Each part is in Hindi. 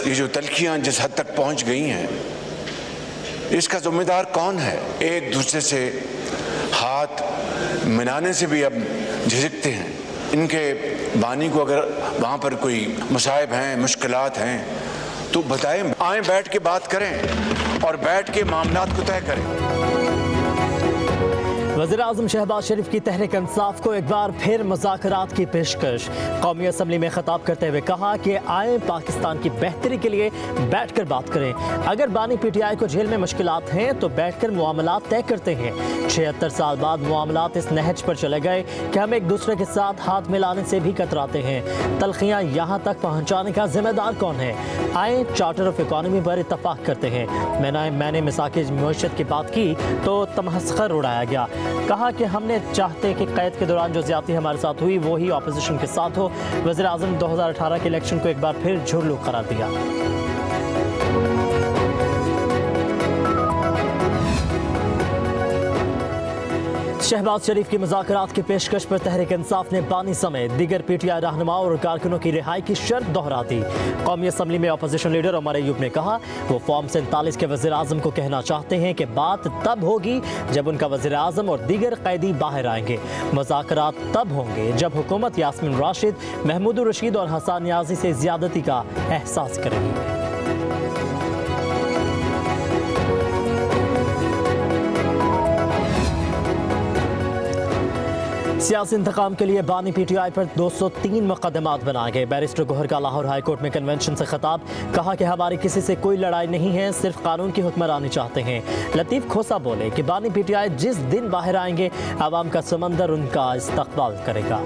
ये जो तल्खियाँ जिस हद तक पहुँच गई हैं, इसका जिम्मेदार कौन है? एक दूसरे से हाथ मिलाने से भी अब झिझकते हैं। इनके बानी को अगर वहाँ पर कोई मसाइब हैं, मुश्किलात हैं तो बताएं, आएँ, बैठ के बात करें और बैठ के मामलात को तय करें। वज़ीर-ए-आज़म शहबाज शरीफ की तहरीक इंसाफ को एक बार फिर मुज़ाकरात की पेशकश। कौमी असम्बली में खिताब करते हुए कहा कि आए पाकिस्तान की बेहतरी के लिए बैठकर बात करें। अगर बानी PTI को जेल में मुश्किलात हैं तो बैठकर मामलात तय करते हैं। 76 साल बाद मामलात इस नहज पर चले गए कि हम एक दूसरे के साथ हाथ मिलाने से भी कतराते हैं। तलखियाँ यहाँ तक पहुँचाने का जिम्मेदार कौन है? आए चार्टर ऑफ इकॉनमी पर इत्तफाक करते हैं। मैंने मिसाक़ मईशत की बात की तो तमस्खर उड़ाया गया। कहा कि हमने चाहते कि कैद के दौरान जो ज़्यादती हमारे साथ हुई वही ऑपोजिशन के साथ हो। वज़ीर-ए-आज़म 2018 के इलेक्शन को एक बार फिर झुर्लू करार दिया। शहबाज शरीफ की मुज़ाकरात की पेशकश पर तहरीक इंसाफ ने बानी समेत दीगर PTI रहनुमाओं और कारकुनों की रिहाई की शर्त दोहरा दी। कौमी असम्बली में अपोजिशन लीडर उमर अयूब ने कहा वो फॉर्म 47 के वज़ीर-ए-आज़म को कहना चाहते हैं कि बात तब होगी जब उनका वज़ीर-ए-आज़म और दीगर कैदी बाहर आएंगे। मुज़ाकरात तब होंगे जब हुकूमत यास्मीन राशिद, महमूद रशीद और हसन नियाज़ी से ज़्यादती का एहसास करेगी। सियासी इंतकाम के लिए बानी PTI पर 203 मुकदमात बनाए गए। बैरिस्टर गोहर का लाहौर हाई कोर्ट में कन्वेंशन से खिताब। कहा कि हमारी किसी से कोई लड़ाई नहीं है, सिर्फ कानून की हुक्मरानी चाहते हैं। लतीफ़ खोसा बोले कि बानी PTI जिस दिन बाहर आएंगे आवाम का समंदर उनका इस्तकबाल करेगा।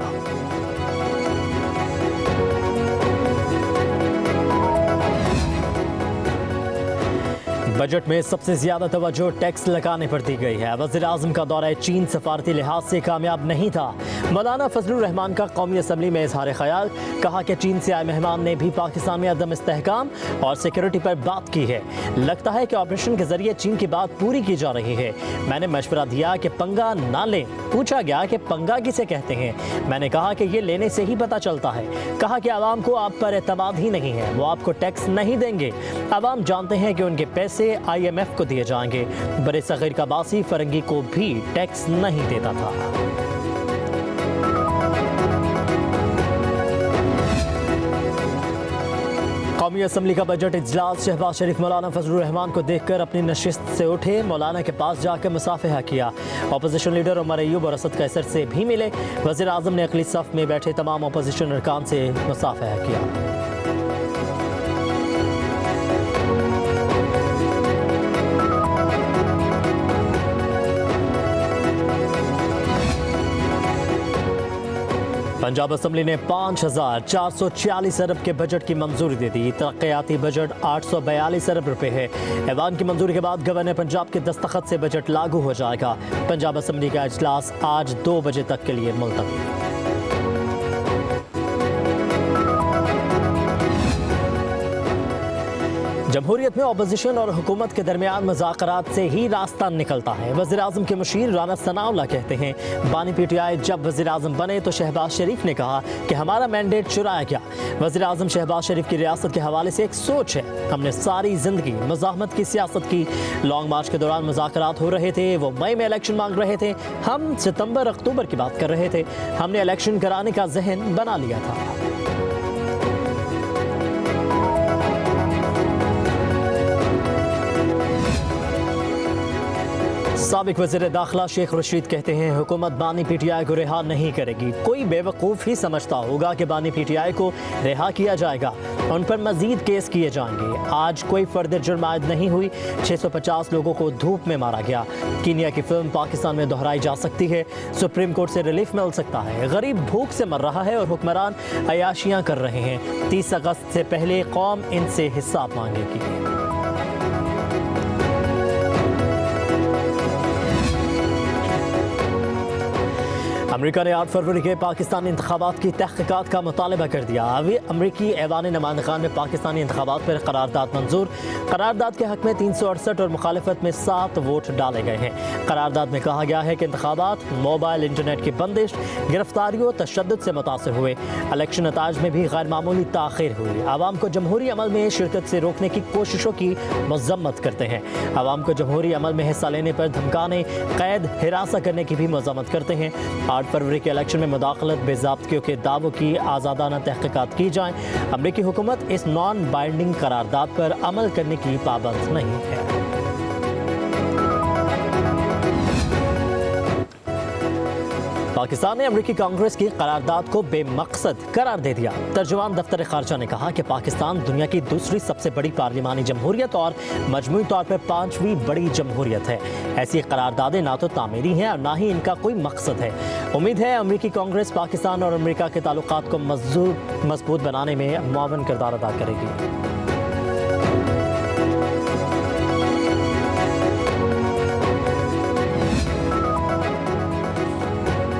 बजट में सबसे ज्यादा तवज्जो टैक्स लगाने पर दी गई है। वज़ीर-ए-आज़म का दौरा चीन सफारती लिहाज से कामयाब नहीं था। मौलाना फजलुर रहमान का कौमी असम्बली में इजहार ख्याल। कहा कि चीन से आए मेहमान ने भी पाकिस्तान में अदम इस्तेहकाम और सिक्योरिटी पर बात की है। लगता है कि ऑपरेशन के जरिए चीन की बात पूरी की जा रही है। मैंने मशवरा दिया कि पंगा ना लें। पूछा गया कि पंगा किसे कहते हैं? मैंने कहा कि ये लेने से ही पता चलता है। कहा कि आवाम को आप पर एतमाद ही नहीं है, वो आपको टैक्स नहीं देंगे। आवाम जानते हैं कि उनके पैसे IMF को दिए जाएंगे। बड़े सगीर का बासी फरंगी को भी टैक्स नहीं देता था। कौमी असम्बली का बजट इजलास। शहबाज शरीफ मौलाना फजलुर रहमान को देखकर अपनी नशिस्त से उठे। मौलाना के पास जाकर मुसाफहा किया। अपोजिशन लीडर उमर अयूब और असद कैसर से भी मिले। वज़ीर-ए-आज़म ने अगली सफ में बैठे तमाम अपोजिशन अरकान से मुसाफहा किया। पंजाब असम्बली ने 5446 अरब के बजट की मंजूरी दे दी। तरक्याती बजट 842 अरब रुपए है। ऐवान की मंजूरी के बाद गवर्नर पंजाब के दस्तखत से बजट लागू हो जाएगा। पंजाब असम्बली का इजलास आज 2 बजे तक के लिए मुलतवी। जमहूरियत में अपोजिशन और हुकूमत के दरमियान मुज़ाकरात से ही रास्ता निकलता है। वज़ीर-ए-आज़म के मुशीर राना सनाउल्लाह कहते हैं बानी PTI जब वज़ीर-ए-आज़म बने तो शहबाज शरीफ ने कहा कि हमारा मैंडेट चुराया गया। वज़ीर-ए-आज़म शहबाज शरीफ की रियासत के हवाले से एक सोच है। हमने सारी जिंदगी मुज़ाहमत की सियासत की। लॉन्ग मार्च के दौरान मुज़ाकरात हो रहे थे, वो मई में इलेक्शन मांग रहे थे, हम सितंबर अक्टूबर की बात कर रहे थे। हमने इलेक्शन कराने का जहन बना लिया था। साबिक वज़ीर दाखिला शेख रशीद कहते हैं हुकूमत बानी PTI को रिहा नहीं करेगी। कोई बेवकूफ़ ही समझता होगा कि बानी PTI को रिहा किया जाएगा, उन पर मजीद केस किए जाएंगे। आज कोई फर्दर जुर्म आयद नहीं हुई। 650 लोगों को धूप में मारा गया। कीनिया की फिल्म पाकिस्तान में दोहराई जा सकती है। सुप्रीम कोर्ट से रिलीफ मिल सकता है। गरीब भूख से मर रहा है और हुक्मरान अयाशियाँ कर रहे हैं। 30 अगस्त से पहले कौम इनसे हिसाब मांगेगी। अमेरिका ने 8 फरवरी के पाकिस्तानी इंतखाबात की तहकीकात का मुतालबा कर दिया। अभी अमरीकी ऐवान नुमाइंदगान में पाकिस्तानी इंतखाबात पर करारदाद मंजूर। करारदाद के हक में 368 और मुखालिफत में 7 वोट डाले गए हैं। करारदाद में कहा गया है कि इंतखाबात मोबाइल इंटरनेट की बंदिश, गिरफ्तारियों, तशद्दुद से मुतासर हुए। इलेक्शन नताज में भी गैर मामूली ताखीर हुई। आवाम को जमहूरी अमल में शिरकत से रोकने की कोशिशों की मजम्मत करते हैं। आवाम को जमहूरी अमल में हिस्सा लेने पर धमकाने, कैद, हिरासत करने की भी मजम्मत करते हैं। 8 फरवरी के इलेक्शन में मुदाखलत, बेज़ाब्तियों के दावों की आज़ादाना तहकीकात की जाए। अमरीकी हुकूमत इस नॉन बाइंडिंग करारदाद पर अमल करने की पाबंद नहीं है। पाकिस्तान ने अमरीकी कांग्रेस की करारदाद को बेमकसद करार दे दिया। तर्जुमान दफ्तर खारजा ने कहा कि पाकिस्तान दुनिया की दूसरी सबसे बड़ी पार्लिमानी जमहूरियत और मजमूई तौर पर 5वीं बड़ी जमहूरियत है। ऐसी करारदादें ना तो तामीरी हैं और ना ही इनका कोई मकसद है। उम्मीद है अमरीकी कांग्रेस पाकिस्तान और अमरीका के ताल्लुकात को मजबूत बनाने में मुआवन किरदार अदा करेगी।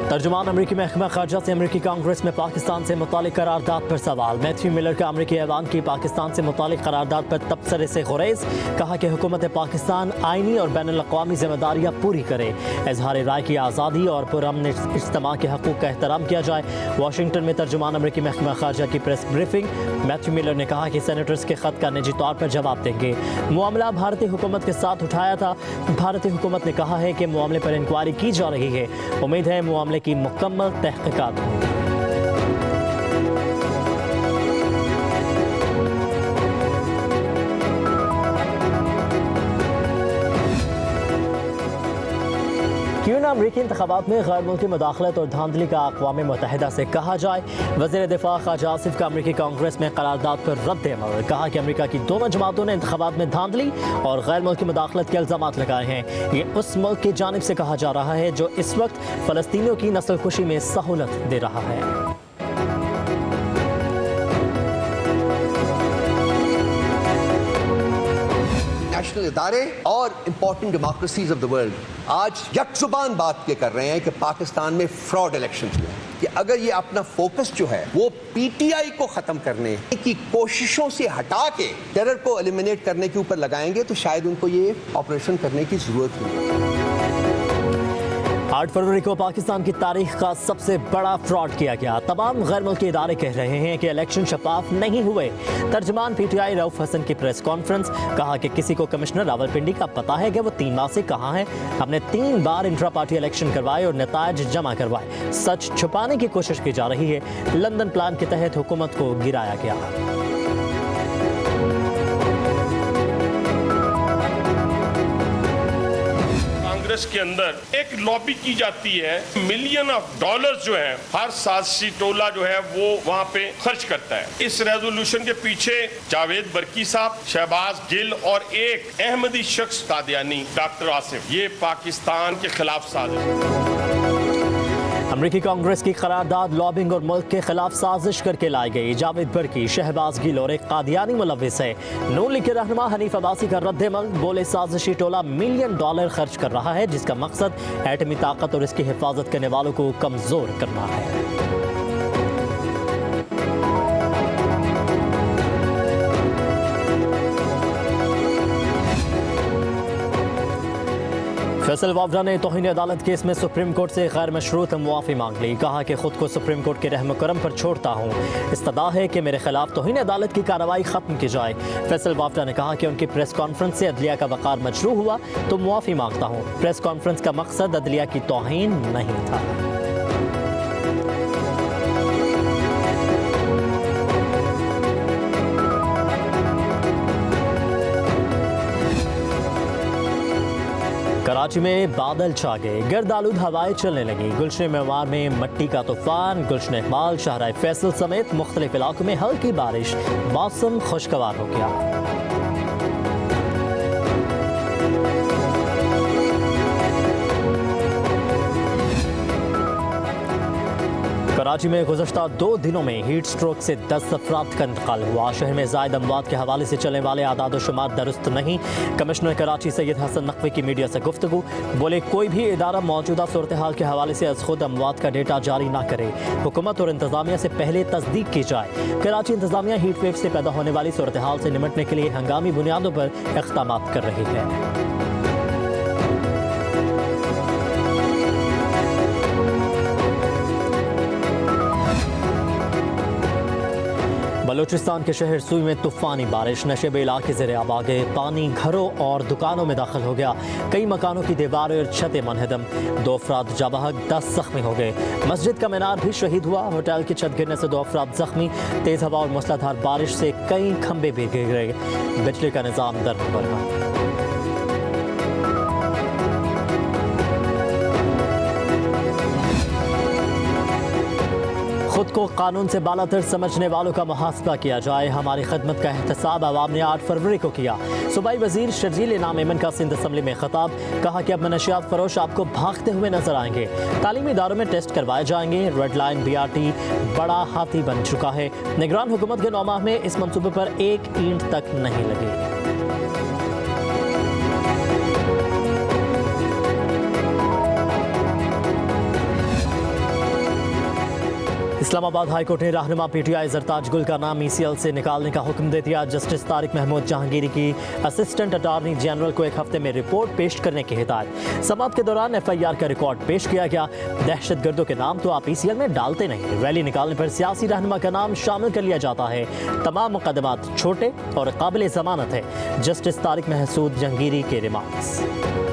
तर्जुमान अमरीकी महकमा खारजा से अमरीकी कांग्रेस में पाकिस्तान से मुतालिक करारदाद पर सवाल। मैथ्यू मिलर का अमरीकी ऐवान की पाकिस्तान से मुतालिक करारदाद पर तबसरे से गुरेज। कहा कि हुकूमत पाकिस्तान आईनी और बैनुल-अक़वामी जिम्मेदारियाँ पूरी करे। इजहार राय की आज़ादी और पुरअमन इज्तिमा के हकूक़ का एहतराम किया जाए। वाशिंगटन में तर्जुमान अमरीकी महकमा खारजा की प्रेस ब्रीफिंग। मैथ्यू मिलर ने कहा कि सेनेटर्स के ख़त का निजी तौर पर जवाब देंगे। मामला भारतीय हुकूमत के साथ उठाया था। भारतीय हुकूमत ने कहा है कि मामले पर इंक्वायरी की जा रही है। उम्मीद है मामले की मुकम्मल तहकीकात होगी। क्यों ना अमरीकी इंतखाबात में गैर मुल्की मुदाखलत और धांधली का अक़वाम मुत्तहिदा से कहा जाए। वज़ीर दिफा ख़ाजा आसिफ का अमरीकी कांग्रेस में करारदाद पर रद्द-ए-अमल। कहा कि अमरीका की दोनों जमातों ने इंतखाबात में धांधली और गैर मुल्की मुदाखलत के इल्ज़ामात लगाए हैं। ये उस मुल्क की जानिब से कहा जा रहा है जो इस वक्त फ़लस्तीनियों की नस्लकुशी में सहूलत दे रहा है। नेशनल इदारे और important democracies of the world आज यकजुबान बात ये कर रहे हैं कि पाकिस्तान में फ्रॉड इलेक्शन हुए हैं, कि अगर ये अपना फोकस जो है वो पीटीआई को खत्म करने की कोशिशों से हटा के टेरर को एलिमिनेट करने के ऊपर लगाएंगे तो शायद उनको ये ऑपरेशन करने की जरूरत नहीं। 8 फरवरी को पाकिस्तान की तारीख का सबसे बड़ा फ्रॉड किया गया। तमाम गैर मुल्की इदारे कह रहे हैं कि इलेक्शन शफाफ नहीं हुए। तर्जुमान पीटीआई रऊफ हसन की प्रेस कॉन्फ्रेंस। कहा कि किसी को कमिश्नर रावलपिंडी का पता है कि वो 3 माह से कहाँ है। हमने 3 बार इंट्रा पार्टी इलेक्शन करवाए और नताज जमा करवाए। सच छुपाने की कोशिश की जा रही है। लंदन प्लान के तहत हुकूमत को गिराया गया। कांग्रेस के अंदर एक लॉबी की जाती है। मिलियन ऑफ डॉलर्स जो है हर साजिशी टोला जो है वो वहाँ पे खर्च करता है। इस रेजोल्यूशन के पीछे जावेद बरकी साहब, शहबाज गिल और एक अहमदी शख्स कादियानी डॉक्टर आसिफ, ये पाकिस्तान के खिलाफ साजिश। अमरीकी कांग्रेस की करारदाद लॉबिंग और मुल्क के खिलाफ साजिश करके लाई गई। जावेद बरकी, शहबाज गिल और एक कादियानी मुलव्विस है। नून लीग के रहनुमा हनीफ अब्बासी का रद्द-ए-अमल। बोले साजिशी टोला $मिलियन खर्च कर रहा है जिसका मकसद एटमी ताकत और इसकी हिफाजत करने वालों को कमजोर करना है। फैसल वावड़ा ने तौहीन अदालत केस में सुप्रीम कोर्ट से गैर मशरूत मुआफ़ी मांग ली। कहा कि खुद को सुप्रीम कोर्ट के रहम करम पर छोड़ता हूँ। इस्तदा है कि मेरे खिलाफ तौहीन अदालत की कार्रवाई खत्म की जाए। फैसल वावड़ा ने कहा कि उनकी प्रेस कॉन्फ्रेंस से अदलिया का वक़ार मजरूह हुआ तो मुआफ़ी मांगता हूँ। प्रेस कॉन्फ्रेंस का मकसद अदलिया की तौहीन नहीं था। कराची में बादल छा गए, गर्द आलूद हवाएं चलने लगी। गुलशन मेवार में मट्टी का तूफान, गुलशन इकबाल, शाहराह फैसल समेत मुख्तलिफ इलाकों में हल्की बारिश। मौसम खुशगवार हो गया। कराची में गुज़श्ता 2 दिनों में हीट स्ट्रोक से 10 अफराद का इंतकाल हुआ। शहर में ज़ायद अमवात के हवाले से चलने वाले आदाद व शुमार दुरुस्त नहीं। कमिश्नर कराची सैयद हसन नकवी की मीडिया से गुफ्तगू, बोले कोई भी इदारा मौजूदा सूरत हाल के हवाले से अज खुद अमवात का डेटा जारी ना करे। हुकूमत और इंतजामिया से पहले तस्दीक की जाए। कराची इंतजामिया हीट वेव से पैदा होने वाली सूरत हाल से निमटने के लिए हंगामी बुनियादों पर इक़दामात कर रही है। बलूचिस्तान के शहर सुई में तूफानी बारिश, नशेबे इलाके ज़ेरे आब आ गए। पानी घरों और दुकानों में दाखिल हो गया। कई मकानों की दीवारें और छतें मुनहदम। 2 अफराद जाबहक, 10 जख्मी हो गए। मस्जिद का मीनार भी शहीद हुआ। होटल की छत गिरने से 2 अफराद जख्मी। तेज़ हवा और मूसलाधार बारिश से कई खंबे भी गिर गए। बिजली का निज़ाम दर पर। खुद को कानून से बालातर समझने वालों का मुहासबा किया जाए। हमारी खदमत का एहतसाब अवाम ने 8 फरवरी को किया। सूबाई वजीर शर्जील इनाम एमन का सिंध असम्बली में खिताब, कहा कि अब मनशियात फरोश आपको भागते हुए नजर आएंगे। तालीमी इदारों में टेस्ट करवाए जाएंगे। रेड लाइन BRT बड़ा हाथी बन चुका है। निगरान हुकूमत के 9 माह में इस मंसूबे पर 1 ईंट तक नहीं लगी। इस्लामाबाद हाई कोर्ट ने रहनुमा PTI जरताज गुल का नाम ECL से निकालने का हुक्म दे दिया। जस्टिस तारिक महमूद जहांगीरी की असिस्टेंट अटॉर्नी जनरल को 1 हफ्ते में रिपोर्ट पेश करने की हिदायत। समाअत के दौरान FIR का रिकॉर्ड पेश किया गया। दहशतगर्दों के नाम तो आप ECL में डालते नहीं। रैली निकालने पर सियासी रहनुमा का नाम शामिल कर लिया जाता है। तमाम मुकदमात छोटे और काबिल जमानत है। जस्टिस तारिक महमूद जहांगीरी के रिमार्क्स।